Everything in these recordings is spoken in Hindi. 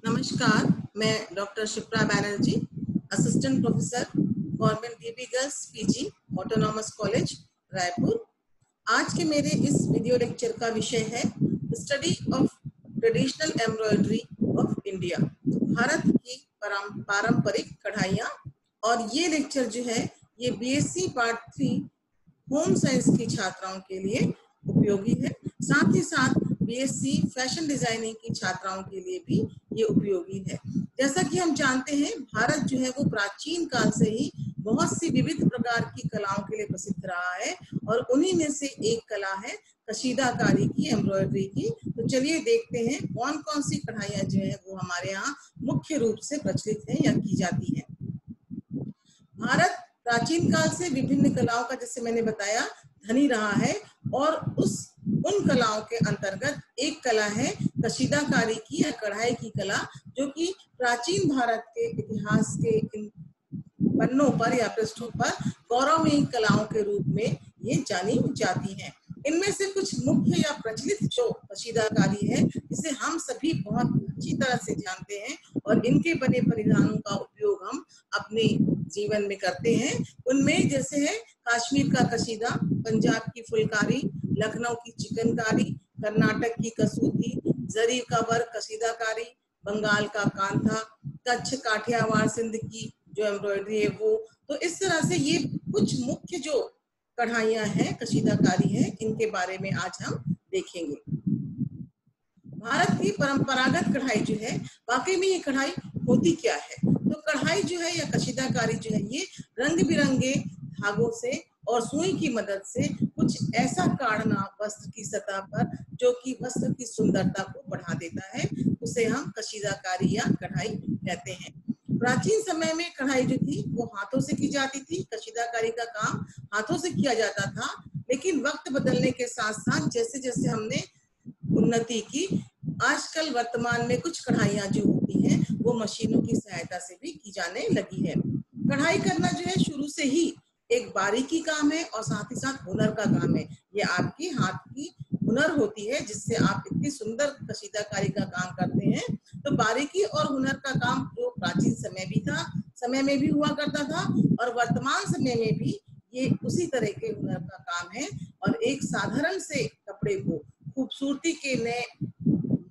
नमस्कार, मैं doctor Shipra Banerjee, assistant professor government dB girls PG autonomous college Raipur. आज के मेरे इस वीडियो लेक्चर का विषय है study of traditional embroidery of India, Bharat की पारंपरिक कढ़ाइयाँ। और ये लेक्चर जो है ये बीएससी पार्ट 3 होम साइंस की छात्राओं के लिए उपयोगी है। साथ ही साथ बीएससी फैशन डिजाइनिंग की छात्राओं के लिए भी ये उपयोगी है। जैसा कि हम जानते हैं, भारत जो है वो प्राचीन काल से ही बहुत सी विविध प्रकार की कलाओं के लिए प्रसिद्ध रहा है और उन्हीं में से एक कला है कशीदाकारी की, एम्ब्रॉयडरी की। तो चलिए देखते हैं कौन कौन सी कढ़ाइयाँ जो है वो हमारे यहाँ मुख्य रूप से प्रचलित है या की जाती है। भारत प्राचीन काल से विभिन्न कलाओं का, जैसे मैंने बताया, धनी रहा है और उन कलाओं के अंतर्गत एक कला है कशीदाकारी की या कढ़ाई की कला, जो कि प्राचीन भारत के इतिहास के इन पन्नों पर या पृष्ठों पर गौरवमयी कलाओं के रूप में ये जानी जाती हैं। इनमें से कुछ मुख्य या प्रचलित जो कशीदाकारी है, जिसे हम सभी बहुत अच्छी तरह से जानते हैं और इनके बने परिधानों का उपयोग हम अपने जीवन में करते हैं, उनमें जैसे है कश्मीर का कशीदा, पंजाब की फुलकारी, लखनऊ की चिकनकारी, कर्नाटक की कसूती, जरी का वर्क कशीदाकारी, बंगाल का कांथा, कच्छ काठियावाड़ सिंध की जो एम्ब्रॉयडरी है वो। तो इस तरह से ये कुछ मुख्य जो कढ़ाइयाँ हैं, कशीदाकारी है, इनके बारे में आज हम देखेंगे। भारत की परंपरागत कढ़ाई जो है, वाकई में ये कढ़ाई होती क्या है? तो कढ़ाई जो है या कशीदाकारी जो है, ये रंग बिरंगे धागों से और सुई की मदद से कुछ ऐसा काढ़ना वस्त्र की सतह पर जो कि वस्त्र की सुंदरता को बढ़ा देता है, उसे हम कशीदाकारी या कढ़ाई कहते हैं। प्राचीन समय में कढ़ाई जो थी वो हाथों से की जाती थी, कशीदाकारी का काम हाथों से किया जाता था। लेकिन वक्त बदलने के साथ साथ जैसे जैसे हमने उन्नति की, आजकल वर्तमान में कुछ कढ़ाइयाँ जो होती हैं वो मशीनों की सहायता से भी की जाने लगी है। कढ़ाई करना जो है शुरू से ही एक बारीकी काम है और साथ ही साथ हुनर का काम है। ये आपकी हाथ की हुनर होती है जिससे आप इतनी सुंदर कशीदाकारी का काम करते हैं। तो बारीकी और हुनर का काम जो प्राचीन समय में भी हुआ करता था और वर्तमान समय में भी ये उसी तरह के हुनर का काम है और एक साधारण से कपड़े को खूबसूरती के नए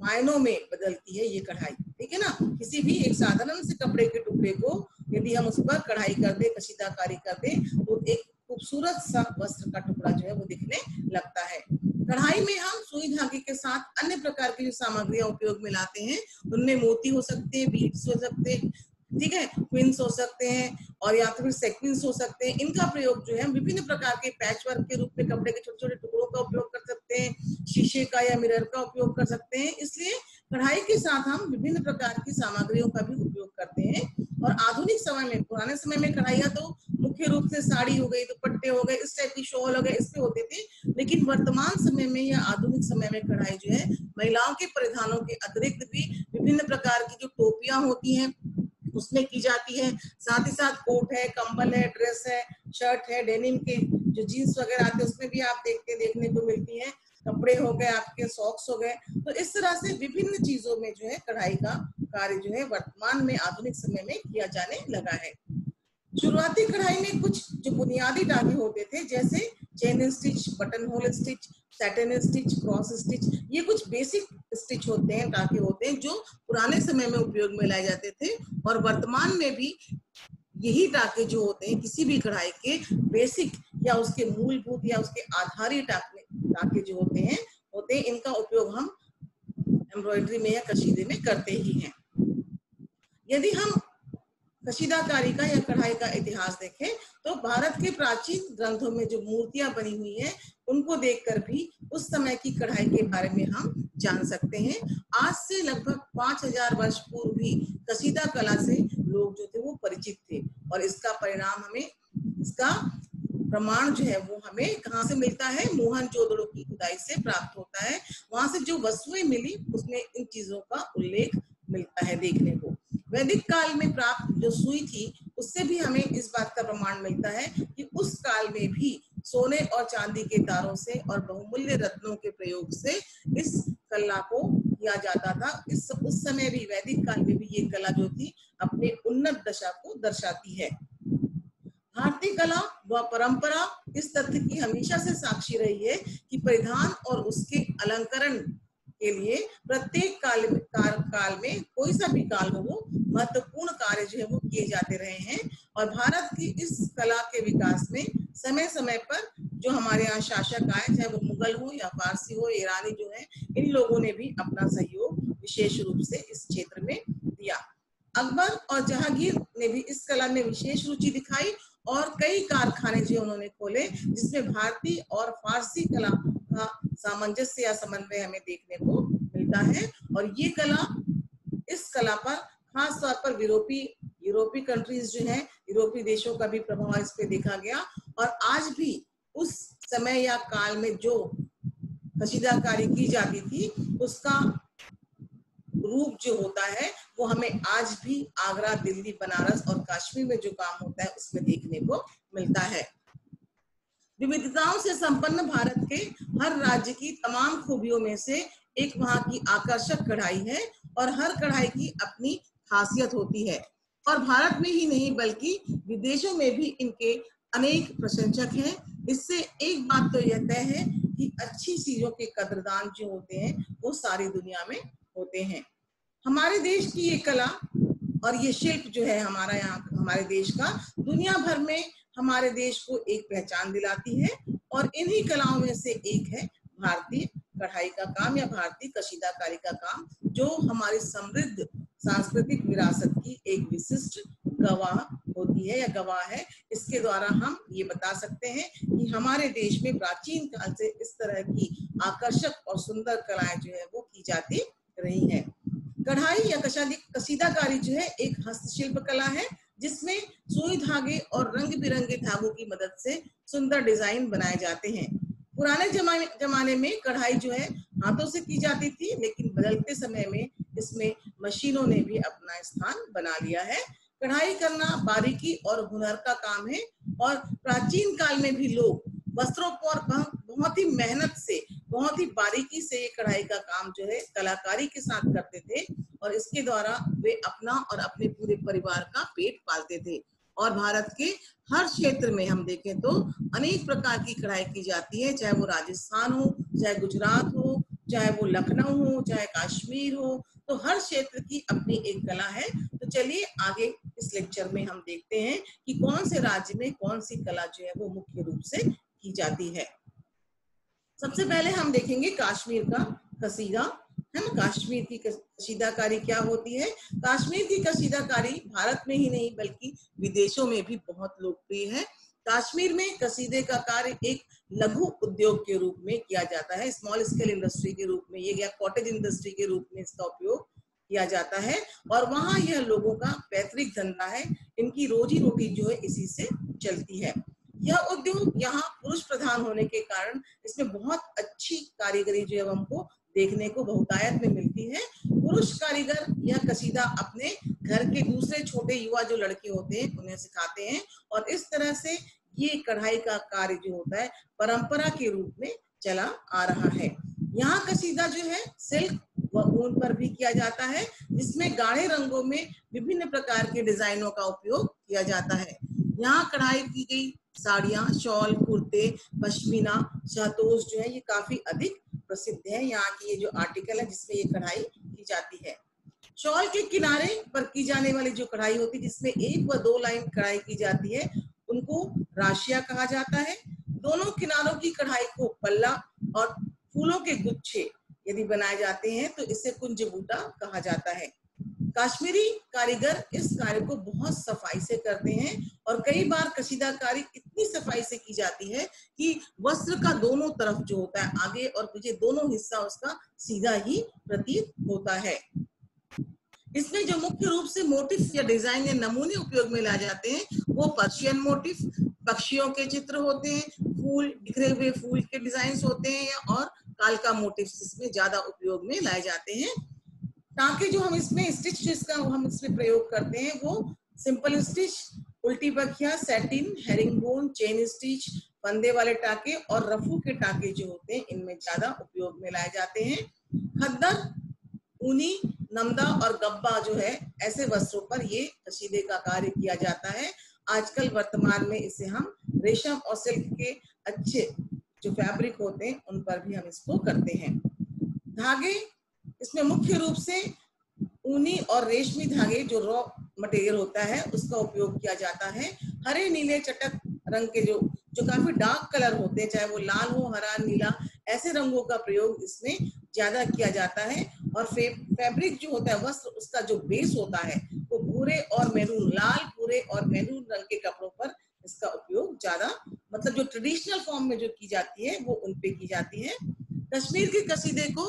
मायनों में बदलती है ये कढ़ाई। ठीक है ना? किसी भी एक साधारण से कपड़े के टुकड़े को यदि हम उस पर कढ़ाई कर दे, कशीदाकारी कर दे, तो एक खूबसूरत सा वस्त्र का टुकड़ा जो है वो दिखने लगता है। कढ़ाई में हम सुई धागे के साथ अन्य प्रकार की जो सामग्रियां उपयोग में लाते हैं, उनमें मोती हो सकते हैं, बीड्स हो सकते हैं, ठीक है, क्वींस हो सकते हैं और या फिर सेक्विंस हो सकते हैं। इनका प्रयोग जो है विभिन्न प्रकार के पैच वर्क के रूप में कपड़े के छोटे छोटे टुकड़ों का उपयोग कर सकते हैं, शीशे का या मिरर का उपयोग कर सकते हैं। इसलिए कढ़ाई के साथ हम विभिन्न प्रकार की सामग्रियों का भी उपयोग करते हैं। और आधुनिक समय में, पुराने समय में कढ़ाइयाँ तो मुख्य रूप से साड़ी हो गई, दुपट्टे हो गए, इस टाइप की शॉल हो गए, इस पे होते थे। लेकिन वर्तमान समय में या आधुनिक समय में कढ़ाई जो है महिलाओं के परिधानों के अतिरिक्त भी विभिन्न प्रकार की जो टोपियां होती हैं उसमें की जाती है। साथ ही साथ कोट है, कंबल है, ड्रेस है, शर्ट है, डेनिम के जो जीन्स वगैरह आते हैं उसमें भी आप देखने को मिलती हैं। कपड़े हो गए, आपके सॉक्स हो गए। तो इस तरह से विभिन्न चीजों में जो है कढ़ाई का कार्य जो है वर्तमान में आधुनिक समय में किया जाने लगा है। शुरुआती कढ़ाई में कुछ जो बुनियादी टाके होते थे, जैसे chain stitch, button whole stitch, satin stitch, cross stitch, ये कुछ बेसिक स्टिच होते हैं, टाके होते हैं जो पुराने समय में उपयोग में लाए जाते थे। और वर्तमान में भी यही टाके जो होते हैं किसी भी कढ़ाई के बेसिक या उसके मूलभूत या उसके आधारी टाके जो होते हैं इनका उपयोग हम एम्ब्रॉयडरी में या कशीदे में करते ही हैं। यदि हम कशीदाकारी का या कढ़ाई का इतिहास देखें तो भारत के प्राचीन ग्रंथों में जो मूर्तियां बनी हुई हैं उनको देखकर भी उस समय की कढ़ाई के बारे में हम जान सकते हैं। आज से लगभग 5000 वर्ष पूर्व भी कशीदा कला से लोग जो थे वो परिचित थे और इसका परिणाम हमें, इसका प्रमाण जो है वो हमें कहाँ से मिलता है? मोहनजोदड़ो की खुदाई से प्राप्त होता है। वहां से जो वस्तुएं मिली उसमें इन चीजों का उल्लेख मिलता है देखने को। वैदिक काल में प्राप्त जो सुई थी उससे भी हमें इस बात का प्रमाण मिलता है कि उस काल में भी सोने और चांदी के तारों से और बहुमूल्य रत्नों के प्रयोग से इस कला को किया जाता था। उस समय भी, वैदिक काल में भी ये कला जो थी अपने उन्नत दशा को दर्शाती है। भारतीय कला व परंपरा इस तथ्य की हमेशा से साक्षी रही है कि परिधान और उसके अलंकरण के लिए प्रत्येक काल में कोई सा भी काल हो, वो महत्वपूर्ण कार्य जो है वो किए जाते रहे हैं। और भारत की इस कला के विकास में समय समय पर जो हमारे यहाँ शासक आए, चाहे वो मुगल हो या फारसी हो, ईरानी जो है, इन लोगों ने भी अपना सहयोग विशेष रूप से इस क्षेत्र में दिया। अकबर और जहांगीर ने भी इस कला में विशेष रुचि दिखाई और कई कारखाने जो उन्होंने खोले, जिसमें भारतीय और फारसी कला का सामंजस्य या समन्वय हमें देखने को मिलता है। और ये कला, इस कला पर खास तौर पर यूरोपीय कंट्रीज जो है, यूरोपीय देशों का भी प्रभाव इस पे देखा गया। और आज भी उस समय या काल में जो कशीदाकारी की जाती थी, उसका रूप जो होता है वो हमें आज भी आगरा, दिल्ली, बनारस और कश्मीर में जो काम होता है उसमें देखने को मिलता है। विविधताओं से संपन्न भारत के हर राज्य की तमाम खूबियों में से एक वहां की आकर्षक कढ़ाई है और हर कढ़ाई की अपनी खासियत होती है। और भारत में ही नहीं बल्कि विदेशों में भी इनके अनेक प्रशंसक हैं। इससे एक बात तो यह तय है कि अच्छी चीजों के कदरदान जो होते हैं वो सारी दुनिया में होते हैं। हमारे देश की ये कला और ये शिल्प जो है हमारा यहाँ, हमारे देश का, दुनिया भर में हमारे देश को एक पहचान दिलाती है। और इन्हीं कलाओं में से एक है भारतीय कढ़ाई का काम या भारतीय कशीदाकारी का काम, जो हमारी समृद्ध सांस्कृतिक विरासत की एक विशिष्ट गवाह होती है या गवाह है। इसके द्वारा हम ये बता सकते हैं कि हमारे देश में प्राचीन काल से इस तरह की आकर्षक और सुंदर कलाएं जो है वो की जाती रही है। कढ़ाई या कशीदाकारी जो है एक हस्तशिल्प कला है, जिसमें सुई धागे और रंग बिरंगे धागों की मदद से सुंदर डिजाइन बनाए जाते हैं। पुराने जमाने में कढ़ाई जो है हाथों से की जाती थी, लेकिन बदलते समय में इसमें मशीनों ने भी अपना स्थान बना लिया है। कढ़ाई करना बारीकी और हुनर का काम है और प्राचीन काल में भी लोग वस्त्रों पर बहुत ही मेहनत से, बहुत ही बारीकी से ये कढ़ाई का काम जो है कलाकारी के साथ करते थे और इसके द्वारा वे अपना और अपने पूरे परिवार का पेट पालते थे। और भारत के हर क्षेत्र में हम देखें तो अनेक प्रकार की कढ़ाई की जाती है, चाहे वो राजस्थान हो, चाहे गुजरात हो, चाहे वो लखनऊ हो, चाहे कश्मीर हो, तो हर क्षेत्र की अपनी एक कला है। तो चलिए आगे इस लेक्चर में हम देखते हैं कि कौन से राज्य में कौन सी कला जो है वो मुख्य रूप से की जाती है। सबसे पहले हम देखेंगे कश्मीर का कसीदा, है ना। कश्मीर की कशीदाकारी क्या होती है? कश्मीर की कशीदाकारी भारत में ही नहीं बल्कि विदेशों में भी बहुत लोकप्रिय है। कश्मीर में कसीदे का कार्य एक लघु उद्योग के रूप में किया जाता है, स्मॉल स्केल इंडस्ट्री के रूप में, ये या कॉटेज इंडस्ट्री के रूप में इसका उपयोग किया जाता है। और वहाँ यह लोगों का पैतृक धंधा है, इनकी रोजी रोटी जो है इसी से चलती है। यह उद्योग यहाँ पुरुष प्रधान होने के कारण इसमें बहुत अच्छी कारीगरी जो है हमको देखने को बहुतायत में मिलती है। पुरुष कारीगर यह कसीदा अपने घर के दूसरे छोटे युवा जो लड़के होते हैं उन्हें सिखाते हैं और इस तरह से ये कढ़ाई का कार्य जो होता है परंपरा के रूप में चला आ रहा है। यहाँ कसीदा जो है सिल्क व ऊन पर भी किया जाता है, जिसमें गाढ़े रंगों में विभिन्न प्रकार के डिजाइनों का उपयोग किया जाता है। यहाँ कढ़ाई की गई साड़ियाँ, शॉल, कुर्ते, पश्मीना, शहतोश जो है ये काफी अधिक प्रसिद्ध है। यहाँ की ये जो आर्टिकल है जिसमें ये कढ़ाई की जाती है। शॉल के किनारे पर की जाने वाली जो कढ़ाई होती है जिसमें 1 व 2 लाइन कढ़ाई की जाती है, उनको राशिया कहा जाता है। दोनों किनारों की कढ़ाई को पल्ला और फूलों के गुच्छे यदि बनाए जाते हैं तो इसे कुंज बूटा कहा जाता है। कश्मीरी कारीगर इस कार्य को बहुत सफाई से करते हैं और कई बार कशीदाकारी इतनी सफाई से की जाती है कि वस्त्र का दोनों तरफ जो होता है, आगे और पीछे दोनों हिस्सा उसका सीधा ही प्रतीत होता है। इसमें जो मुख्य रूप से मोटिफ या डिजाइन या नमूने उपयोग में लाए जाते हैं वो पर्शियन मोटिफ, पक्षियों के चित्र होते हैं, फूल, बिखरे हुए फूल के डिजाइन होते हैं और कालका मोटिव इसमें ज्यादा उपयोग में लाए जाते हैं। टाँके जो हम इसमें स्टिच जिसका हम इसमें प्रयोग करते हैं वो सिंपल स्टिच, उल्टी बखिया, सैटिन, हेरिंगबोन, चेन स्टिच, फंदे वाले टाँके और रफू के टाँके जो होते हैं इनमें ज्यादा उपयोग में लाए जाते हैं। खद्दर ऊनी, नमदा और गब्बा जो है ऐसे वस्त्रों पर ये कशीदे का कार्य किया जाता है। आजकल वर्तमान में इसे हम रेशम और सिल्क के अच्छे जो फैब्रिक होते हैं उन पर भी हम इसको करते हैं। धागे इसमें मुख्य रूप से ऊनी और रेशमी धागे जो रॉ मटेरियल होता है उसका उपयोग किया जाता है। हरे नीले चटक रंग के जो काफी डार्क कलर होते हैं, चाहे वो लाल हो, हरा, नीला, ऐसे रंगों का प्रयोग इसमें ज्यादा किया जाता है। और फैब्रिक जो होता है, वस्त्र, उसका जो बेस होता है वो भूरे और मैरून, लाल, भूरे और मैरून रंग के कपड़ों पर इसका उपयोग ज्यादा, मतलब जो ट्रेडिशनल फॉर्म में जो की जाती है वो उन पे की जाती है। कश्मीर के कसीदे को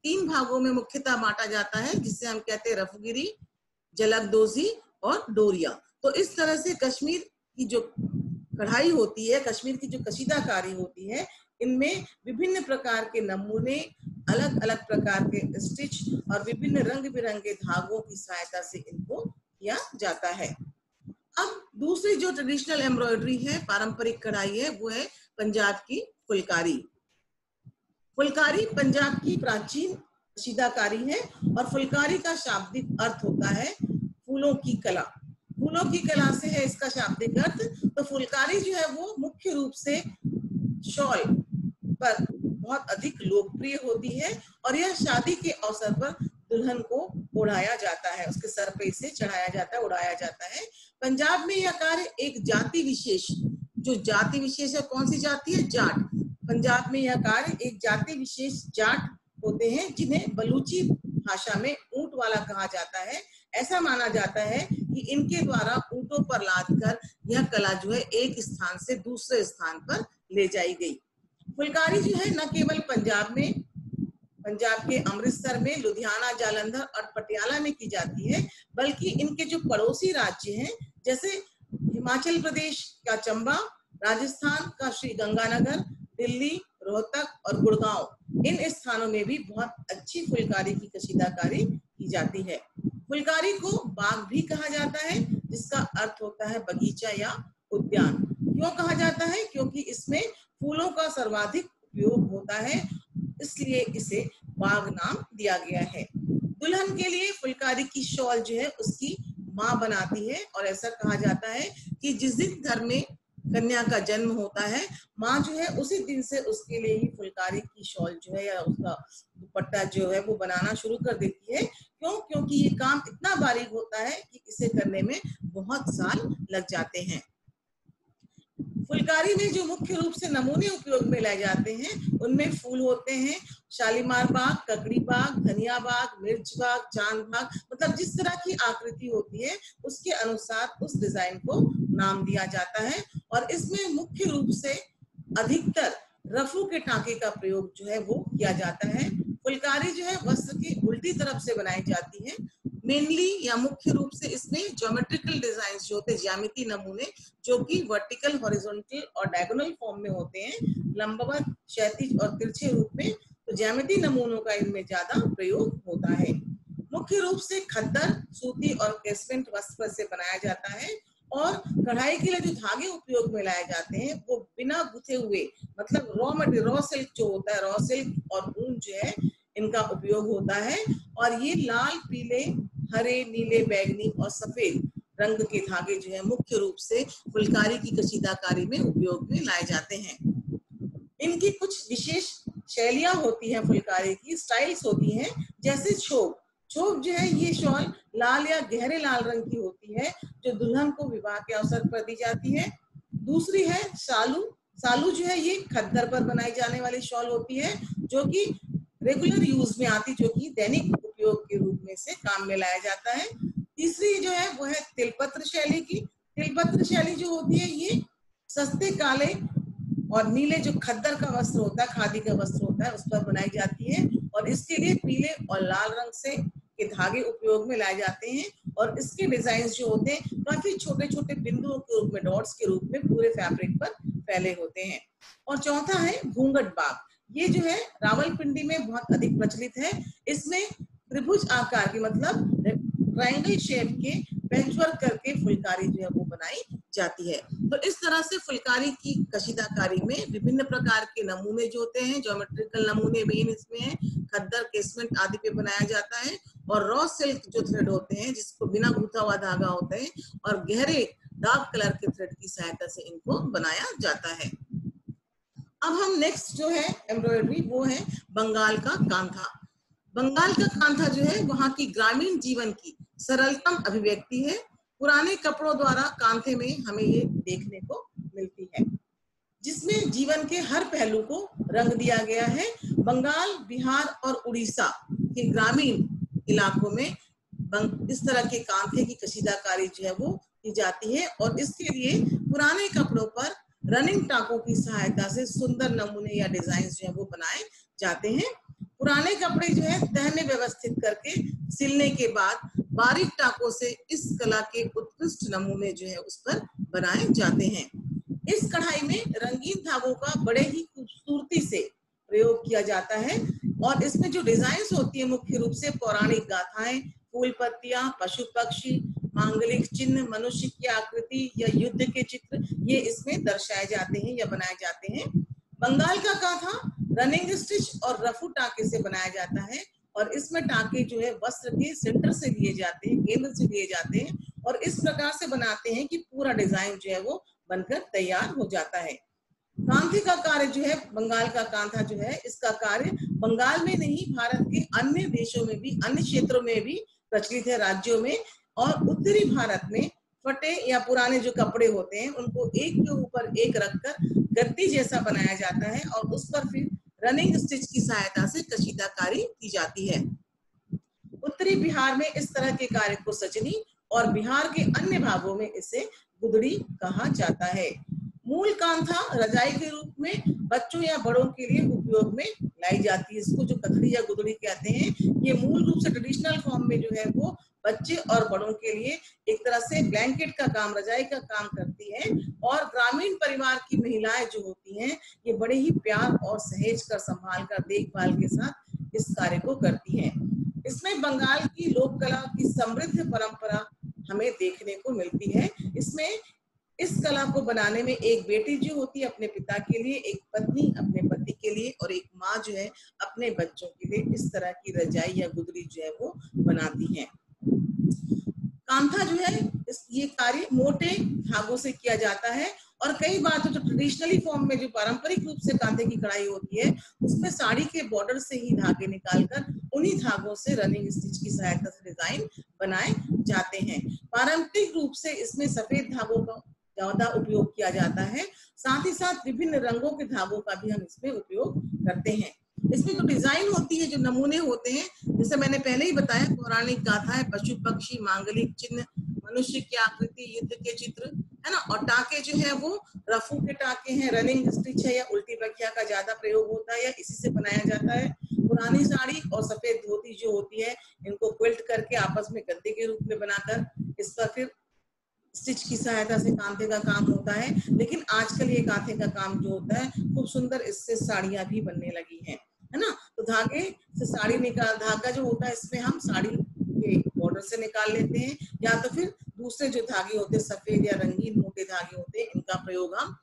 3 भागों में मुख्यतः बांटा जाता है, जिससे हम कहते हैं रफगिरी, जलकदोजी और डोरिया। तो इस तरह से कश्मीर की जो कढ़ाई होती है, कश्मीर की जो कशीदाकारी होती है, इनमें विभिन्न प्रकार के नमूने, अलग अलग प्रकार के स्टिच और विभिन्न रंग बिरंगे धागों की सहायता से इनको किया जाता है। अब दूसरी जो ट्रेडिशनल एम्ब्रॉयडरी है, पारंपरिक कढ़ाई है, वो है पंजाब की फुलकारी। फुलकारी पंजाब की प्राचीन कशीदाकारी है और फुलकारी का शाब्दिक अर्थ होता है फूलों की कला। फूलों की कला से है इसका शाब्दिक अर्थ। तो फुलकारी जो है वो मुख्य रूप से शॉल पर बहुत अधिक लोकप्रिय होती है और यह शादी के अवसर पर दुल्हन को ओढ़ाया जाता है, उसके सर पे इसे चढ़ाया जाता है, उड़ाया जाता है। पंजाब में यह कार्य एक जाति विशेष, जो जाति विशेष है, कौन सी जाति है? जाट। पंजाब में यह कार्य एक जाति विशेष जाट होते हैं, जिन्हें बलूची भाषा में ऊंट वाला कहा जाता है। ऐसा माना जाता है कि इनके द्वारा ऊंटों पर लादकर यह कला जो है एक स्थान से दूसरे स्थान पर ले जाई गई। फुलकारी जो है न केवल पंजाब में, पंजाब के अमृतसर में, लुधियाना, जालंधर और पटियाला में की जाती है, बल्कि इनके जो पड़ोसी राज्य हैं, जैसे हिमाचल प्रदेश का चंबा, राजस्थान का श्री गंगानगर, दिल्ली, रोहतक और गुड़गांव, इन स्थानों में भी बहुत अच्छी फुलकारी की कशीदाकारी की जाती है। फुलकारी को बाग भी कहा जाता है, जिसका अर्थ होता है बगीचा या उद्यान। क्यों कहा जाता है? क्योंकि इसमें फूलों का सर्वाधिक उपयोग होता है, इसलिए इसे बाग नाम दिया गया है। दुल्हन के लिए फुलकारी की शॉल जो है उसकी माँ बनाती है और ऐसा कहा जाता है कि जिस दिन घर में कन्या का जन्म होता है, माँ जो है उसी दिन से उसके लिए ही फुलकारी की शॉल जो है या उसका दुपट्टा जो है वो बनाना शुरू कर देती है। क्यों? क्योंकि ये काम इतना बारीक होता है कि इसे करने में बहुत साल लग जाते हैं। फुलकारी में जो मुख्य रूप से नमूने उपयोग में लाए जाते हैं उनमें फूल होते हैं शालीमार बाग, ककड़ी बाग, धनिया बाग, मिर्च बाग, चांद बाग, मतलब जिस तरह की आकृति होती है उसके अनुसार उस डिजाइन को नाम दिया जाता है। और इसमें मुख्य रूप से अधिकतर रफू के टांके का प्रयोग जो है वो किया जाता है। फुलकारी जो है वस्त्र की उल्टी तरफ से बनाई जाती है। मेनली या मुख्य रूप से इसमें ज्योमेट्रिकल डिजाइन जो होते हैं, ज्यामिति नमूने, जो कि वर्टिकल, हॉरिजॉन्टल और डायगोनल फॉर्म में होते हैं, लंबवत, क्षैतिज और तिरछे रूप में। तो ज्यामिति नमूनों का इनमें ज्यादा प्रयोग होता है। मुख्य रूप से खद्दर, सूती और कैसमेंट वस्त्र से बनाया जाता है और कढ़ाई के लिए जो धागे उपयोग में लाए जाते हैं वो बिना गुथे हुए, मतलब रॉ मटेरियल, रॉ सिल्क जो होता है, रॉ सिल्क और ऊन जो है इनका उपयोग होता है। और ये लाल, पीले, हरे, नीले, बैंगनी और सफेद रंग के धागे जो है मुख्य रूप से फुलकारी की कशीदाकारी में उपयोग में लाए जाते हैं। इनकी कुछ विशेष शैलियां होती हैं, फुलकारी की स्टाइल्स होती हैं, जैसे छोप। छोप जो है ये शॉल लाल या गहरे लाल रंग की होती है, जो दुल्हन को विवाह के अवसर पर दी जाती है। दूसरी है सालू। सालू जो है ये खद्दर पर बनाई जाने वाली शॉल होती है, जो कि रेगुलर यूज में आती, जो कि दैनिक उपयोग के रूप में से काम में लाया जाता है। तीसरी जो है वो है तिलपत्र शैली की। तिलपत्र शैली जो होती है ये सस्ते काले और नीले जो खद्दर का वस्त्र होता है, खादी का वस्त्र होता है, उस पर बनाई जाती है और इसके लिए पीले और लाल रंग से के धागे उपयोग में लाए जाते हैं और इसके डिजाइन जो होते हैं काफी छोटे छोटे बिंदुओं के रूप में, डॉट्स के रूप में पूरे फैब्रिक पर फैले होते हैं। और चौथा है घूंघट बाग। ये जो है रावलपिंडी में बहुत अधिक प्रचलित है। इसमें त्रिभुज आकार की, मतलब ट्रायंगल शेप के पैचवर्क करके फुलकारी जो है वो बनाई जाती है। तो इस तरह से फुलकारी की कशीदाकारी में विभिन्न प्रकार के नमूने जो होते हैं, ज्योमेट्रिकल नमूने मेन इसमें है, खद्दर, केसमेंट आदि पे बनाया जाता है, और रॉ सिल्क जो थ्रेड होते हैं जिसको बिना गूंथा हुआ धागा होता है, और गहरे डार्क कलर के थ्रेड की सहायता से इनको बनाया जाता है। अब हम नेक्स्ट जो है एम्ब्रॉयडरी, वो है बंगाल का कांथा। बंगाल का कांथा जो है वहां की ग्रामीण जीवन की सरलतम अभिव्यक्ति है। पुराने कपड़ों द्वारा कांथे में हमें ये देखने को मिलती है, जिसमें जीवन के हर पहलू को रंग दिया गया है। बंगाल, बिहार और उड़ीसा के ग्रामीण इलाकों में इस तरह के कांथे की कशीदाकारी जो है वो की जाती है, और इसके लिए पुराने कपड़ों पर रनिंग टाकों की सहायता से सुंदर नमूने या डिजाइन जो है वो बनाए जाते हैं। पुराने कपड़े जो है तह में व्यवस्थित करके सिलने के बाद बारीक टाकों से इस कला के उत्कृष्ट नमूने जो है उस पर बनाए जाते हैं। इस कढ़ाई में रंगीन धागों का बड़े ही खूबसूरती से प्रयोग किया जाता है, और इसमें जो डिजाइन होती है मुख्य रूप से पौराणिक गाथाएं, फूल पत्तियां, पशु पक्षी, मांगलिक चिन्ह, मनुष्य की आकृति या युद्ध के चित्र, ये इसमें दर्शाए जाते हैं या बनाए जाते हैं। बंगाल का कांथा रनिंग स्टिच और रफू टाके से बनाया जाता है, और इसमें टाके जो है वस्त्र के सेंटर से लिए जाते हैं, केंद्र से लिए जाते हैं, और इस प्रकार से बनाते हैं कि पूरा डिजाइन जो है वो बनकर तैयार हो जाता है। कांथे का कार्य जो है, बंगाल का कांथा जो है, इसका कार्य बंगाल में नहीं, भारत के अन्य देशों में भी, अन्य क्षेत्रों में भी प्रचलित है, राज्यों में। और उत्तरी भारत में फटे या पुराने जो कपड़े होते हैं उनको एक के ऊपर एक रखकर गद्दी जैसा बनाया जाता है, और उस पर फिर रनिंग स्टिच की सहायता से कशीदाकारी की जाती है। उत्तरी बिहार में इस तरह के कार्य को सजनी, और बिहार के अन्य भागों में इसे गुदड़ी कहा जाता है। मूल कांथा रजाई के रूप में बच्चों या बड़ों के लिए उपयोग में लाई जाती है। इसको जो कथड़ी या गुदड़ी कहते हैं, ये मूल रूप से ट्रेडिशनल फॉर्म में जो है वो बच्चे और बड़ों के लिए एक तरह से ब्लैंकेट का काम, रजाई का काम करती है, और ग्रामीण परिवार की महिलाएं जो होती हैं ये बड़े ही प्यार और सहेज कर, संभाल कर, देखभाल के साथ इस कार्य को करती हैं। इसमें बंगाल की लोक कला की समृद्ध परंपरा हमें देखने को मिलती है। इसमें इस कला को बनाने में एक बेटी जो होती है अपने पिता के लिए, एक पत्नी अपने पति के लिए, और एक माँ जो है अपने बच्चों के लिए इस तरह की रजाई या गुदड़ी जो है वो बनाती है। कांथा जो है ये कार्य मोटे धागों से किया जाता है, और कई बार तो ट्रेडिशनली फॉर्म में जो पारंपरिक रूप से कांधे की कढ़ाई होती है उसमें साड़ी के बॉर्डर से ही धागे निकालकर उन्हीं धागों से रनिंग स्टिच की सहायता से डिजाइन बनाए जाते हैं। पारंपरिक रूप से इसमें सफेद धागों का ज्यादा उपयोग किया जाता है, साथ ही साथ विभिन्न रंगों के धागों का भी हम इसमें उपयोग करते हैं। इसमें जो डिजाइन होती है, जो नमूने होते हैं, जैसे मैंने पहले ही बताया, पौराणिक गाथाएं, पशु पक्षी, मांगलिक चिन्ह, मनुष्य की आकृति, युद्ध के चित्र, है ना। और टाके जो है वो रफू के टाके हैं, रनिंग स्टिच है, या उल्टी बखिया का ज्यादा प्रयोग होता है या इसी से बनाया जाता है। पुरानी साड़ी और सफेद धोती जो होती है इनको क्विल्ट करके आपस में गद्दे के रूप में बनाकर इस पर फिर स्टिच की सहायता से कांथे का काम होता है। लेकिन आजकल ये कांथे का काम जो होता है खूब सुंदर, इससे साड़ियां भी बनने लगी हैं, है ना। तो धागे से साड़ी निकाल, धागा जो होता है इसमें हम साड़ी के बॉर्डर से निकाल लेते हैं, या तो फिर दूसरे जो धागे होते हैं, सफेद या रंगीन मोटे धागे होते हैं, इनका प्रयोग हम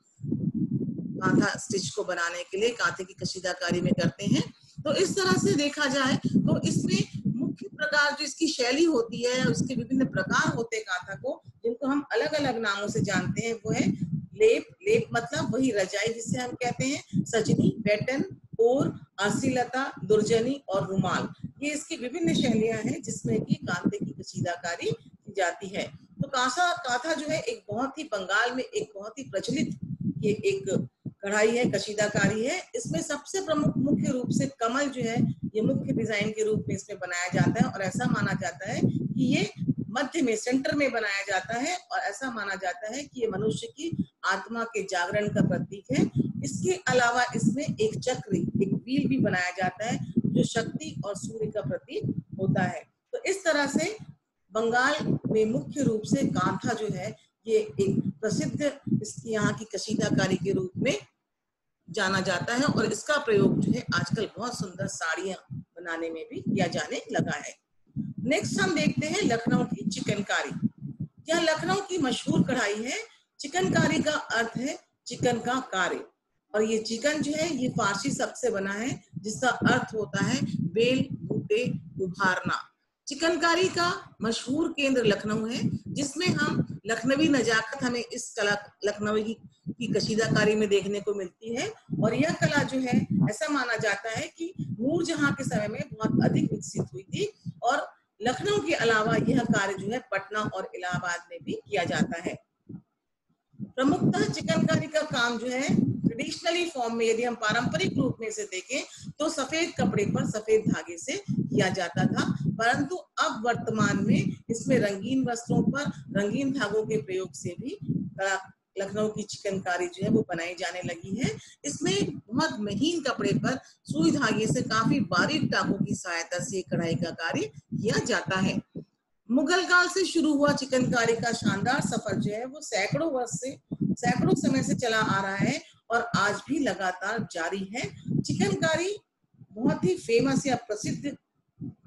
कांथा स्टिच को बनाने के लिए कांथे की कशीदाकारी में करते हैं। तो इस तरह से देखा जाए तो इसमें मुख्य प्रकार जो इसकी शैली होती है, उसके विभिन्न प्रकार होते हैं कांथा को, जिनको हम अलग अलग नामों से जानते हैं। वो है लेप, लेप मतलब वही रजाई जिसे हम कहते हैं, सजनी, बैटन, और आसीलता, दुर्जनी और रुमाल, ये इसकी विभिन्न शैलियां हैं जिसमें कि कांथे की कशीदाकारी की जाती है। तो कांथा जो है एक बहुत ही, बंगाल में एक बहुत ही प्रचलित ये एक कढ़ाई है, कशीदाकारी है। इसमें सबसे प्रमुख मुख्य रूप से कमल जो है ये मुख्य डिजाइन के रूप में इसमें बनाया जाता है, और ऐसा माना जाता है कि ये मध्य में, सेंटर में बनाया जाता है, और ऐसा माना जाता है कि ये मनुष्य की आत्मा के जागरण का प्रतीक है। इसके अलावा इसमें एक चक्र, एक व्हील भी बनाया जाता है जो शक्ति और सूर्य का प्रतीक होता है। तो इस तरह से बंगाल में मुख्य रूप से कांथा जो है ये एक प्रसिद्ध इसकी यहाँ की कशीदाकारी के रूप में जाना जाता है, और इसका प्रयोग जो है आजकल बहुत सुंदर साड़ियां बनाने में भी किया जाने लगा है। नेक्स्ट हम देखते हैं लखनऊ की चिकनकारी। यह लखनऊ की मशहूर कढ़ाई है। चिकनकारी का अर्थ है चिकन का कार्य, और ये चिकन जो है ये फारसी शब्द से बना है जिसका अर्थ होता है बेल बूटे उभारना। चिकनकारी का मशहूर केंद्र लखनऊ है, जिसमें हम लखनवी नजाकत हमें इस कला लखनऊ की कशीदाकारी में देखने को मिलती है। और यह कला जो है ऐसा माना जाता है कि नूरजहां के समय में बहुत अधिक विकसित हुई थी, और लखनऊ के अलावा यह कार्य जो है पटना और इलाहाबाद में भी किया जाता है। प्रमुखतः चिकनकारी का काम जो है ट्रेडिशनली फॉर्म में, यदि हम पारंपरिक रूप में इसे देखें तो सफेद कपड़े पर सफेद धागे से किया जाता था, परंतु अब वर्तमान में इसमें रंगीन वस्त्रों पर रंगीन धागों के प्रयोग से भी लखनऊ की चिकनकारी जो है वो बनाई जाने लगी है। इसमें बहुत महीन कपड़े पर सुई धागे से काफी बारीक टाकों की सहायता से कढ़ाई का कार्य किया जाता है। मुगल काल से शुरू हुआ चिकनकारी का शानदार सफर जो है वो सैकड़ों समय से चला आ रहा है और आज भी लगातार जारी है। चिकनकारी बहुत ही फेमस या प्रसिद्ध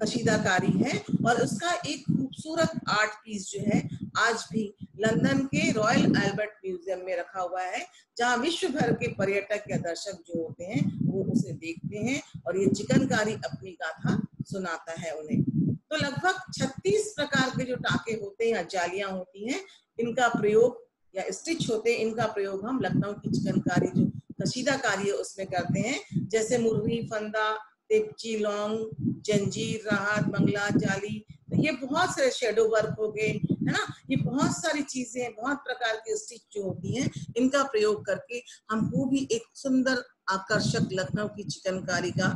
कशीदाकारी है, और उसका एक खूबसूरत आर्ट पीस जो है आज भी लंदन के रॉयल अल्बर्ट म्यूजियम में रखा हुआ है, जहां विश्व भर के पर्यटक या दर्शक जो होते हैं वो उसे देखते हैं और ये चिकनकारी अपनी गाथा सुनाता है उन्हें। तो लगभग 36 प्रकार के जो टाके होते हैं या जालियां होती हैं, इनका प्रयोग या स्टिच होते हैं, इनका प्रयोग हम लखनऊ की चिकनकारी जो कशीदाकारी है उसमें करते हैं, जैसे मुर्री, फंदा, तेपची, लौंग, जंजीर, राहत, बंगला, जाली। तो ये बहुत सारे शेडो वर्क हो गए, है ना, ये बहुत सारी चीजें, बहुत प्रकार की स्टिच जो होती हैं, इनका प्रयोग करके हम वो भी एक सुंदर आकर्षक लखनऊ की चिकनकारी का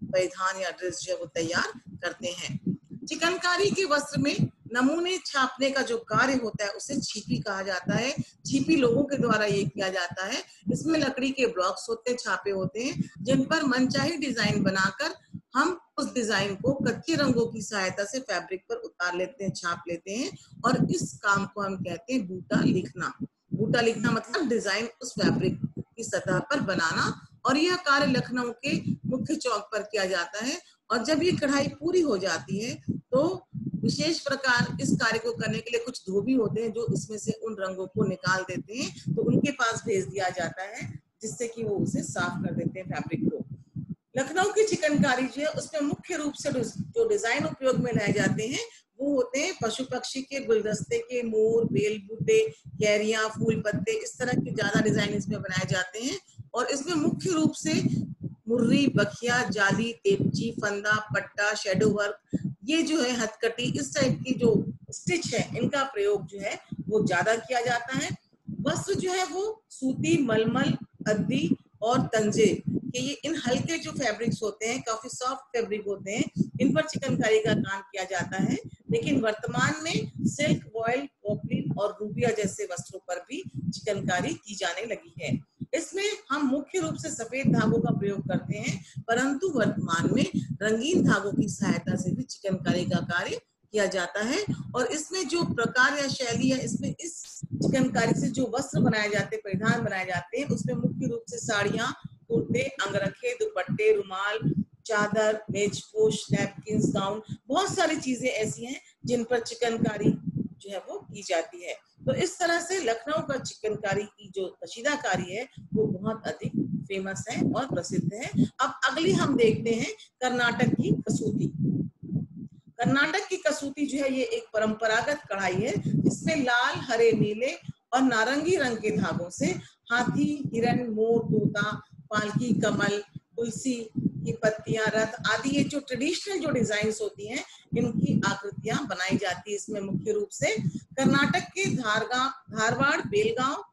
परिधान या ड्रेस जो है वो तैयार करते हैं। चिकनकारी के वस्त्र में नमूने छापने का जो कार्य होता है उसे छीपी कहा जाता है। छीपी लोगों के द्वारा ये किया जाता है। इसमें लकड़ी के ब्लॉक्स होते हैं, छापे होते हैं, जिन पर मनचाही डिजाइन बनाकर हम उस डिजाइन को कच्चे रंगों की सहायता से फैब्रिक पर उतार लेते हैं, छाप लेते हैं, और इस काम को हम कहते हैं बूटा लिखना। बूटा लिखना मतलब डिजाइन उस फैब्रिक की सतह पर बनाना, और यह कार्य लखनऊ के मुख्य चौक पर किया जाता है। और जब ये कढ़ाई पूरी हो जाती है तो विशेष प्रकार इस कार्य को करने के लिए कुछ धोबी होते हैं जो इसमें से उन रंगों को निकाल देते हैं, तो उनके पास भेज दिया जाता है जिससे कि वो उसे साफ कर देते हैं फैब्रिक को। लखनऊ की चिकनकारी जो है उसमें मुख्य रूप से जो डिजाइन उपयोग में लाए जाते हैं वो होते हैं पशु पक्षी के, गुलदस्ते के, मोर, बेल बूटे, कैरियां, फूल पत्ते, इस तरह के ज्यादा डिजाइन इसमें बनाए जाते हैं। और इसमें मुख्य रूप से मुर्री, बखिया, जाली, तेपची, फंदा, पट्टा, शेडो वर्क, ये जो है हथकटी, इस टाइप की जो स्टिच है इनका प्रयोग जो है वो ज्यादा किया जाता है। वस्त्र जो है वो सूती, मलमल, अद्दी और तंजे कि ये इन हल्के जो फैब्रिक्स होते हैं, काफी सॉफ्ट फैब्रिक होते हैं, इन पर चिकनकारी का काम किया जाता है। लेकिन वर्तमान में सिल्क, वॉयल, पॉपलिन और रूबिया जैसे वस्त्रों पर भी चिकनकारी की जाने लगी है। इसमें हम मुख्य रूप से सफेद धागों का प्रयोग करते हैं, परंतु वर्तमान में रंगीन धागों की सहायता से भी चिकनकारी का कार्य किया जाता है। और इसमें जो प्रकार या शैली है, इसमें इस चिकनकारी से जो वस्त्र बनाए जाते हैं, परिधान बनाए जाते हैं, उसमें मुख्य रूप से साड़ियां, कुर्ते, अंगरखे, दुपट्टे, रुमाल, चादर, मेजपोश, नैपकिन, गाउन, बहुत सारी चीजें ऐसी हैं जिन पर चिकनकारी जो है वो की जाती है। तो इस तरह से लखनऊ का चिकनकारी की जो कशीदाकारी है वो बहुत अधिक फेमस है और प्रसिद्ध है। अब अगली हम देखते हैं कर्नाटक की कसूती। कर्नाटक की कसूती जो है ये एक परंपरागत कढ़ाई है जिसमें लाल, हरे, नीले और नारंगी रंग के धागों से हाथी, हिरण, मोर, तोता, पालकी, कमल, तुलसी की पत्तियां, रथ आदि ये जो ट्रेडिशनल जो डिजाइन्स होती हैं इनकी आकृतियां बनाई जाती है। इसमें मुख्य रूप से कर्नाटक के धारवाड़, बेलगांव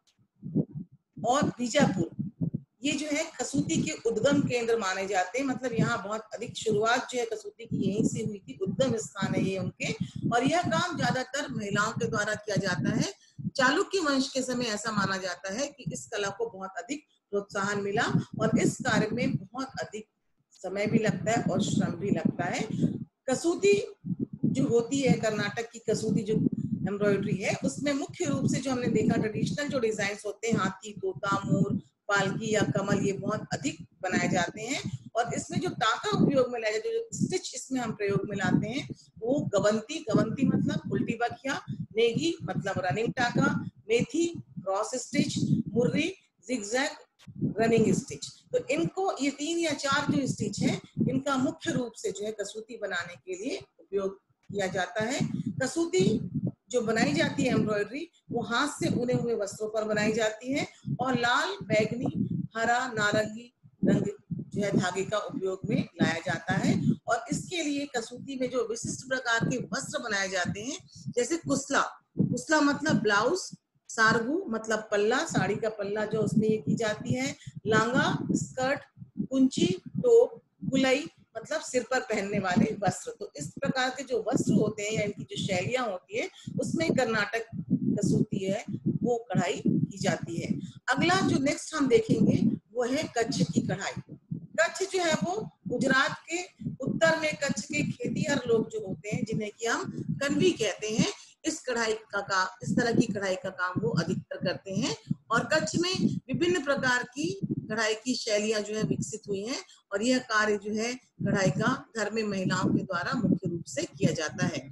और बीजापुर ये जो है कसूती के उद्गम केंद्र माने जाते हैं। मतलब यहाँ बहुत अधिक शुरुआत जो है कसूती की यहीं से हुई थी, उद्गम स्थान है ये उनके। और यह काम ज्यादातर महिलाओं के द्वारा किया जाता है। चालुक्य वंश के समय ऐसा माना जाता है कि इस कला को बहुत अधिक प्रोत्साहन मिला और इस कार्य में बहुत अधिक समय भी लगता है और श्रम भी लगता है। कसूती जो होती है, कर्नाटक की कसूती जो एम्ब्रॉयडरी है, उसमें मुख्य रूप से जो हमने देखा ट्रेडिशनल जो डिजाइन होते हैं, हाथी, तोता, मोर, पालकी या कमल, ये बहुत अधिक बनाए जाते हैं। और इसमें जो टाका उपयोग में लाया जाता है, जो स्टिच इसमें हम प्रयोग में लाते हैं, वो गवंती मतलब उल्टी बखिया, नेगी मतलब रनिंग टाका, मेथी क्रॉस स्टिच, मुर्री, जिगजैग, रनिंग स्टिच। तो इनको ये 3 या 4 जो स्टिच है इनका मुख्य रूप से जो है कसूती बनाने के लिए उपयोग किया जाता है। कसूती जो बनाई जाती है एम्ब्रॉयडरी वो हाथ से बुने हुए वस्त्रों पर बनाई जाती है और लाल, बैगनी, हरा, नारंगी रंग जो है धागे का उपयोग में लाया जाता है। और इसके लिए कसूती में जो विशिष्ट प्रकार के वस्त्र बनाए जाते हैं जैसे कुसला, कुसला मतलब ब्लाउज, सारगू मतलब पल्ला, साड़ी का पल्ला जो उसमें ये की जाती है, लांगा, स्कर्ट, कुंची, टोप, गुलई मतलब सिर पर पहनने वाले वस्त्र। तो इस प्रकार के जो वस्त्र होते हैं या इनकी जो शैलियां होती है उसमें कर्नाटक कसूती है वो कढ़ाई की जाती है। अगला जो नेक्स्ट हम देखेंगे वो है कच्छ की कढ़ाई। कच्छ जो है वो गुजरात के उत्तर में कच्छ के खेतिहर लोग जो होते हैं जिन्हें कि हम कनवी कहते हैं, इस कढ़ाई का काम, इस तरह की कढ़ाई का काम वो अधिकतर करते हैं। और कच्छ में विभिन्न प्रकार की कढ़ाई की शैलियां जो है विकसित हुई हैं और यह कार्य जो है कढ़ाई का घर में महिलाओं के द्वारा मुख्य रूप से किया जाता है।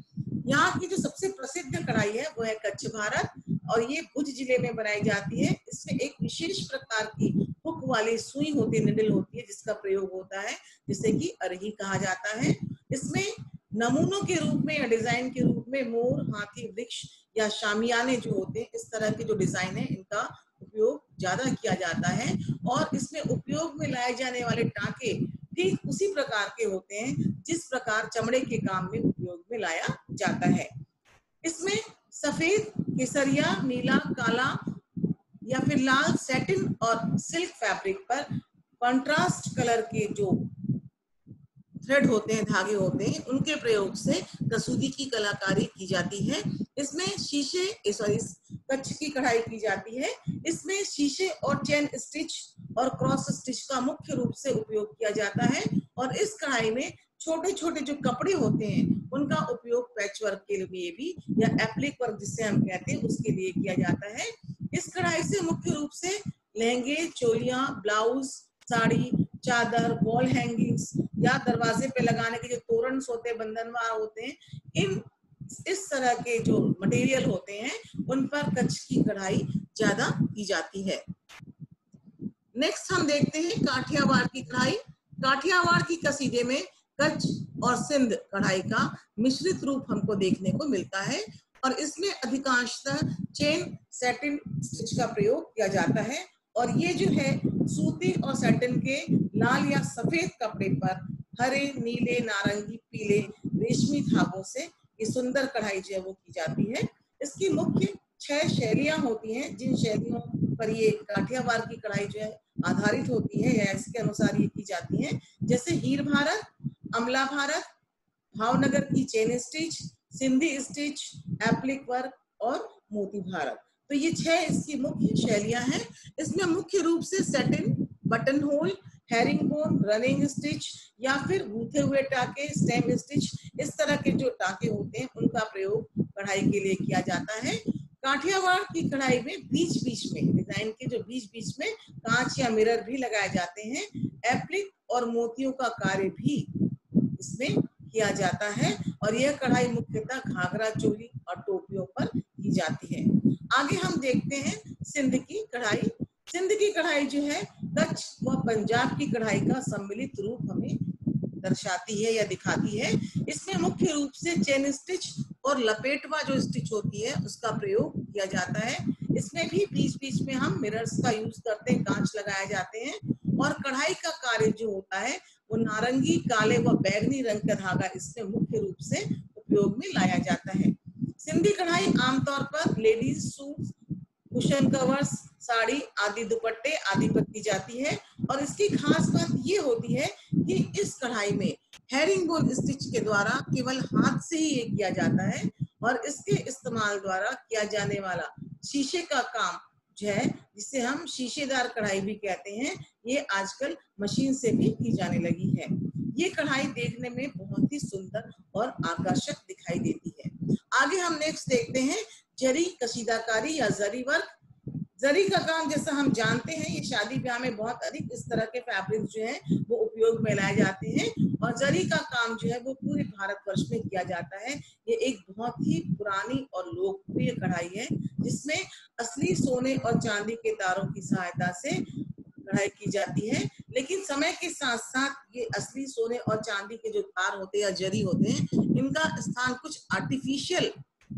यहाँ की जो सबसे प्रसिद्ध कढ़ाई है वो है कच्छ भारत और ये भुज जिले में बनाई जाती है। इसमें एक विशेष प्रकार की हुक वाली सुई होती है, निडल होती है जिसका प्रयोग होता है जिसे कि अरही कहा जाता है। इसमें नमूनों के रूप में या डिजाइन के रूप में मोर, हाथी, वृक्ष या शामियाने जो होते हैं इस तरह के जो डिजाइन है इनका उपयोग ज्यादा किया जाता है। और इसमें उपयोग में लाए जाने वाले टांके ठीक उसी प्रकार के होते हैं जिस प्रकार चमड़े के काम में उपयोग में लाया जाता है। इसमें सफेद, केसरिया, नीला, काला या फिर लाल सैटिन और सिल्क फैब्रिक पर कंट्रास्ट कलर के जो थ्रेड होते हैं, धागे होते हैं, उनके प्रयोग से कसूती की कलाकारी की जाती है। इसमें शीशे कच्छ की कढ़ाई की जाती है। इसमें शीशे और चेन स्टिच और क्रॉस स्टिच का मुख्य रूप से उपयोग किया जाता है और इस कढ़ाई में छोटे छोटे जो कपड़े होते हैं उनका उपयोग पैच वर्क के लिए भी या एप्लिक वर्क जिसे हम कहते हैं उसके लिए किया जाता है। इस कढ़ाई से मुख्य रूप से लहंगे, चोलियां, ब्लाउज, साड़ी, चादर, वॉल हैंगिंग्स या दरवाजे पे लगाने के जो तोरण होते हैं, बंधनवार होते हैं, इन इस तरह के जो मटेरियल होते हैं उन पर कच्छ की कढ़ाई ज्यादा की जाती है। नेक्स्ट हम देखते हैं काठियावाड़ की कढ़ाई। काठियावाड़ की कसीदे में कच्छ और सिंध कढ़ाई का मिश्रित रूप हमको देखने को मिलता है और इसमें अधिकांशतः चेन सैटिन स्टिच का प्रयोग किया जाता है और ये जो है सूती और सैटिन के लाल या सफेद कपड़े पर हरे, नीले, नारंगी, पीले रेशमी धागों से ये सुंदर कढ़ाई जो है वो की जाती है। इसकी मुख्य 6 शैलियां होती हैं जिन शैलियों पर ये काठियावाड़ की कढ़ाई जो है आधारित होती है या इसके अनुसार ये की जाती है, जैसे हीर भारत, अमला भारत, भावनगर की chain stitch, Sindhi stitch, applique work और मोती भारत। तो ये 6 इसकी मुख्य शैलियां हैं। इसमें मुख्य रूप से satin, button whole, herringbone, running stitch या फिर गूंथे हुए टाके, स्टेम स्टिच, इस तरह के जो टाके होते हैं उनका प्रयोग कढ़ाई के लिए किया जाता है। काठियावाड़ की कढ़ाई में बीच बीच में डिजाइन के जो बीच बीच में कांच या मिरर भी लगाए जाते हैं। एप्लिक और मोतियों का कार्य भी इसमें किया जाता है और यह कढ़ाई मुख्यतः घाघरा, चोली और टोपियों पर की जाती है। आगे हम देखते हैं सिंध की कढ़ाई। सिंध की कढ़ाई जो है कच्छ व पंजाब की कढ़ाई का सम्मिलित रूप हमें दर्शाती है या दिखाती है। इसमें मुख्य रूप से चेन स्टिच और लपेटवा जो स्टिच होती है उसका प्रयोग किया जाता है। इसमें भी बीच बीच में हम मिरर्स का यूज करते हैं, कांच लगाए जाते हैं और कढ़ाई का कार्य जो होता है वो नारंगी, काले व बैगनी रंग का धागा इसमें मुख्य रूप से उपयोग में लाया जाता है। सिंधी कढ़ाई आमतौर पर ladies suit, cushion covers, sari आदि दुपट्टे आदि पर की जाती है और इसकी खास बात ये होती है कि इस कढ़ाई में हेरिंगबोन स्टिच के द्वारा केवल हाथ से ही ये किया जाता है और इसके इस्तेमाल द्वारा किया जाने वाला शीशे का काम जो है जिसे हम शीशेदार कढ़ाई भी कहते हैं, ये आजकल मशीन से भी की जाने लगी है। ये कढ़ाई देखने में बहुत ही सुंदर और आकर्षक दिखाई देती है। आगे हम नेक्स्ट देखते हैं जरी कशीदाकारी या जरी वर्क। जरी का काम जैसा हम जानते हैं, ये शादी ब्याह में बहुत अधिक इस तरह के फैब्रिक जो है वो उपयोग में लाए जाते हैं और जरी का काम जो है वो पूरे भारतवर्ष में किया जाता है। ये एक बहुत ही पुरानी और लोकप्रिय कढ़ाई है जिसमें असली सोने और चांदी के तारों की सहायता से कढ़ाई की जाती है। लेकिन समय के साथ साथ ये असली सोने और चांदी के जो तार होते हैं या जरी होते हैं, इनका स्थान कुछ आर्टिफिशियल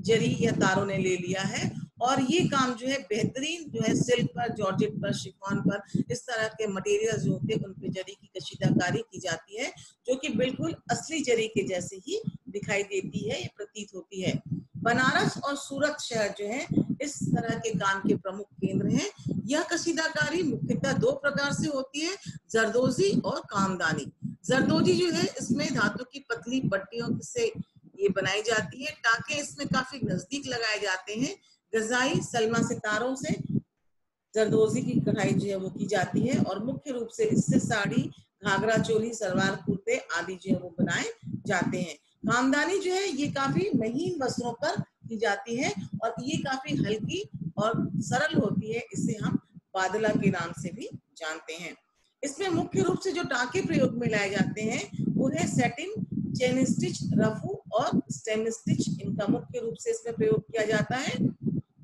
जरी या तारों ने ले लिया है और ये काम जो है बेहतरीन जो है सिल्क पर, जॉर्जेट पर, शिफॉन पर, इस तरह के मटेरियल जो होते हैं उन पे जरी की कशीदाकारी की जाती है, जो कि बिल्कुल असली जरी के जैसे ही दिखाई देती है, ये प्रतीत होती है। बनारस और सूरत शहर जो है इस तरह के काम के प्रमुख केंद्र हैं। यह कशीदाकारी मुख्यतः दो प्रकार से होती है, जरदोजी और कामदानी। जरदोजी जो है इसमें धातु की पतली पट्टियों से ये बनाई जाती है, टाके इसमें काफी नजदीक लगाए जाते हैं। गजाई सलमा सितारों से जरदोजी की कढ़ाई जो है वो की जाती है और मुख्य रूप से इससे साड़ी, घाघरा चोली, सलवार कुर्ते आदि जो है वो बनाए जाते हैं। कामदानी जो है ये काफी महीन वस्त्रों पर की जाती है और ये काफी हल्की और सरल होती है, इसे हम बादला के नाम से भी जानते हैं। इसमें मुख्य रूप से जो टाके प्रयोग में लाए जाते हैं वो है सेटिन, चेन स्टिच, रफू और स्टेम स्टिच, इनका मुख्य रूप से इसमें प्रयोग किया जाता है।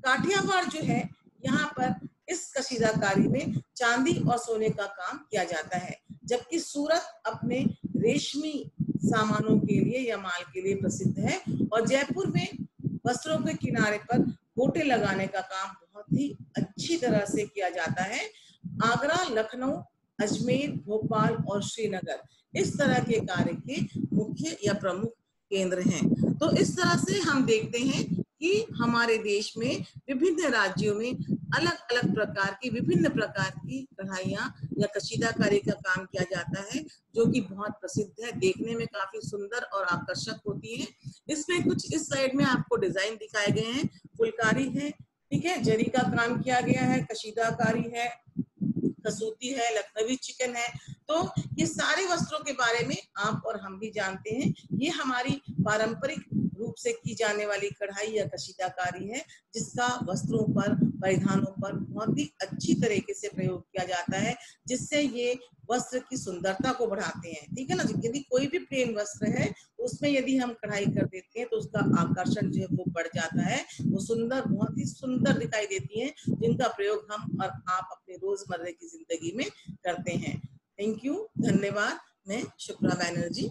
काठियावाड़ जो है यहाँ पर इस कशीदाकारी में चांदी और सोने का काम किया जाता है, जबकि सूरत अपने रेशमी सामानों के लिए या माल के लिए प्रसिद्ध है और जयपुर में वस्त्रों के किनारे पर गोटे लगाने का काम बहुत ही अच्छी तरह से किया जाता है। आगरा, लखनऊ, अजमेर, भोपाल और श्रीनगर इस तरह के कार्य के मुख्य या प्रमुख केंद्र हैं। तो इस तरह से हम देखते हैं कि हमारे देश में विभिन्न राज्यों में अलग अलग प्रकार की विभिन्न प्रकार की कढ़ाइयाँ या कशीदाकारी का काम किया जाता है, जो कि बहुत प्रसिद्ध है, देखने में काफी सुंदर और आकर्षक होती है। इसमें कुछ इस साइड में आपको डिजाइन दिखाए गए हैं, फुलकारी है, ठीक है, जरी का काम किया गया है, कशीदाकारी है, कसूती है, लखनवी चिकन है। तो ये सारे वस्त्रों के बारे में आप और हम भी जानते हैं। ये हमारी पारंपरिक रूप से की जाने वाली कढ़ाई या कशीदाकारी है, जिसका वस्त्रों पर, परिधानों पर बहुत ही अच्छी तरीके से प्रयोग किया जाता है, जिससे ये वस्त्र की सुंदरता को बढ़ाते हैं, ठीक है ना। यदि कोई भी प्लेन वस्त्र है उसमें यदि हम कढ़ाई कर देते हैं तो उसका आकर्षण जो है वो बढ़ जाता है, वो सुंदर, बहुत ही सुंदर दिखाई देती है, जिनका प्रयोग हम और आप अपने रोजमर्रा की जिंदगी में करते हैं। थैंक यू, धन्यवाद। मैं शुक्ला बैनर्जी।